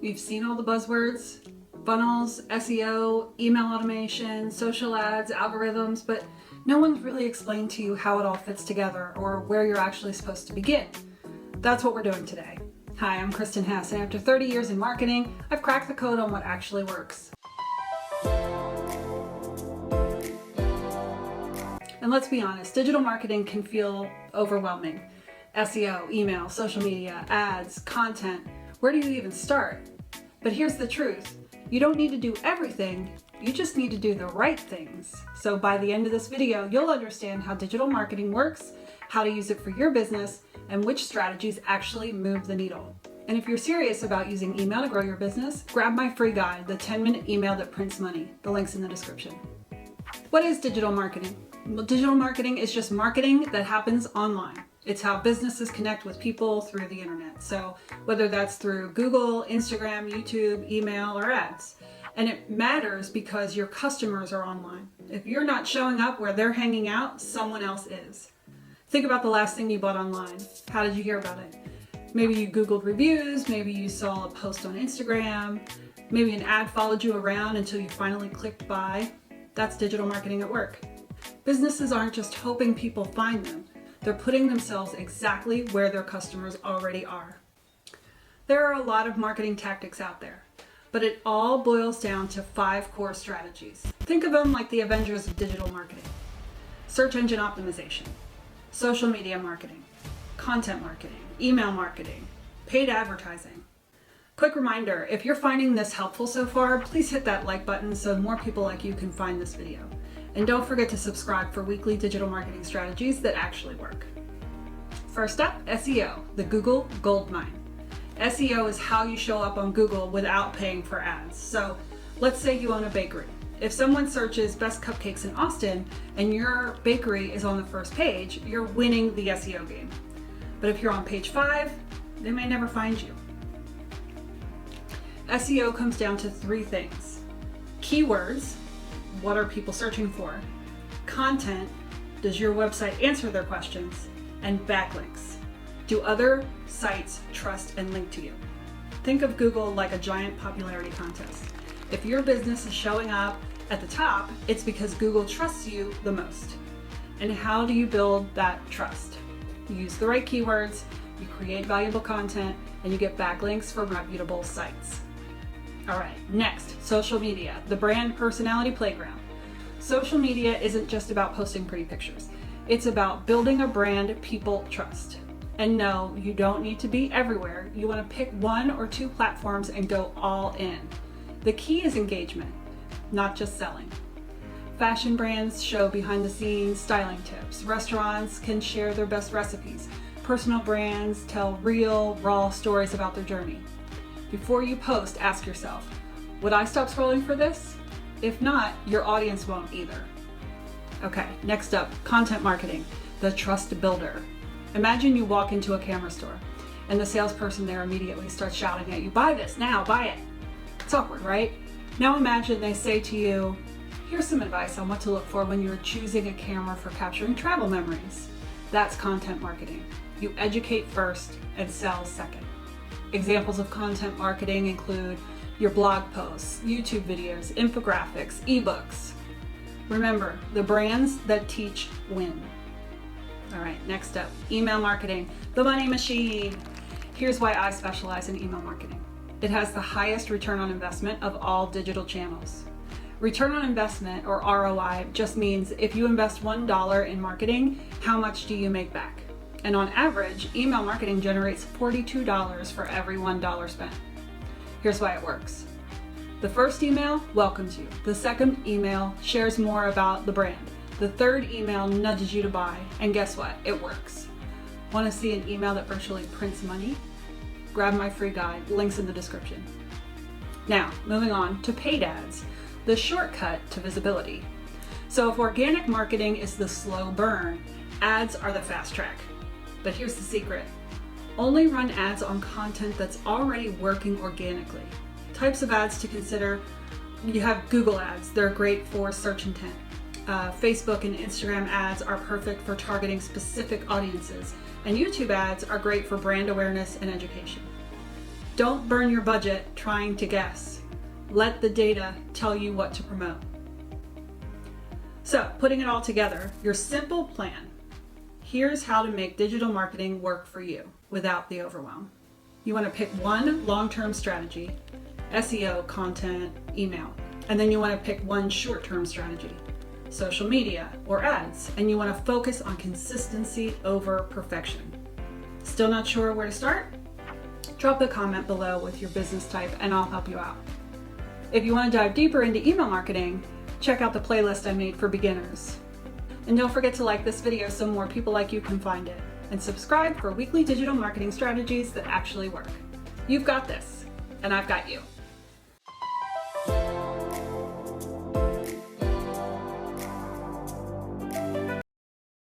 You've seen all the buzzwords, funnels, SEO, email automation, social ads, algorithms, but no one's really explained to you how it all fits together or where you're actually supposed to begin. That's what we're doing today. Hi, I'm Kristen Hess, and after 30 years in marketing, I've cracked the code on what actually works. And let's be honest, digital marketing can feel overwhelming. SEO, email, social media, ads, content. Where do you even start? But here's the truth. You don't need to do everything, you just need to do the right things. So by the end of this video, you'll understand how digital marketing works, how to use it for your business, and which strategies actually move the needle. And if you're serious about using email to grow your business, grab my free guide, the 10-minute email that prints money. The link's in the description. What is digital marketing? Well, digital marketing is just marketing that happens online. It's how businesses connect with people through the internet. So whether that's through Google, Instagram, YouTube, email, or ads. And it matters because your customers are online. If you're not showing up where they're hanging out, someone else is. Think about the last thing you bought online. How did you hear about it? Maybe you Googled reviews, maybe you saw a post on Instagram, maybe an ad followed you around until you finally clicked buy. That's digital marketing at work. Businesses aren't just hoping people find them. They're putting themselves exactly where their customers already are. There are a lot of marketing tactics out there, but it all boils down to 5 core strategies. Think of them like the Avengers of digital marketing. Search engine optimization, social media marketing, content marketing, email marketing, paid advertising. Quick reminder, if you're finding this helpful so far, please hit that like button so more people like you can find this video. And don't forget to subscribe for weekly digital marketing strategies that actually work. First up, SEO, the Google goldmine. SEO is how you show up on Google without paying for ads. So let's say you own a bakery. If someone searches best cupcakes in Austin and your bakery is on the first page, you're winning the SEO game. But if you're on page 5, they may never find you. SEO comes down to 3 things. Keywords. What are people searching for? Content, does your website answer their questions? And backlinks, do other sites trust and link to you? Think of Google like a giant popularity contest. If your business is showing up at the top, it's because Google trusts you the most. And how do you build that trust? You use the right keywords, you create valuable content, and you get backlinks from reputable sites. All right, next, social media, the brand personality playground. Social media isn't just about posting pretty pictures. It's about building a brand people trust. And no, you don't need to be everywhere. You want to pick 1 or 2 platforms and go all in. The key is engagement, not just selling. Fashion brands show behind the scenes styling tips. Restaurants can share their best recipes. Personal brands tell real, raw stories about their journey. Before you post, ask yourself, would I stop scrolling for this? If not, your audience won't either. Okay, next up, content marketing, the trust builder. Imagine you walk into a camera store and the salesperson there immediately starts shouting at you, buy this now, buy it. It's awkward, right? Now imagine they say to you, here's some advice on what to look for when you're choosing a camera for capturing travel memories. That's content marketing. You educate first and sell second. Examples of content marketing include your blog posts, YouTube videos, infographics, ebooks. Remember, the brands that teach win. All right, next up, email marketing, the money machine. Here's why I specialize in email marketing. It has the highest return on investment of all digital channels. Return on investment, or ROI, just means if you invest $1 in marketing, how much do you make back? And on average, email marketing generates $42 for every $1 spent. Here's why it works. The first email welcomes you. The second email shares more about the brand. The third email nudges you to buy. And guess what? It works. Want to see an email that virtually prints money? Grab my free guide, links in the description. Now, moving on to paid ads, the shortcut to visibility. So if organic marketing is the slow burn, ads are the fast track. But here's the secret. Only run ads on content that's already working organically. Types of ads to consider, you have Google ads. They're great for search intent. Facebook and Instagram ads are perfect for targeting specific audiences. And YouTube ads are great for brand awareness and education. Don't burn your budget trying to guess. Let the data tell you what to promote. So, putting it all together, your simple plan. Here's how to make digital marketing work for you without the overwhelm. You want to pick one long-term strategy, SEO, content, email, and then you want to pick one short-term strategy, social media or ads, and you want to focus on consistency over perfection. Still not sure where to start? Drop a comment below with your business type and I'll help you out. If you want to dive deeper into email marketing, check out the playlist I made for beginners. And don't forget to like this video so more people like you can find it. And subscribe for weekly digital marketing strategies that actually work. You've got this, and I've got you.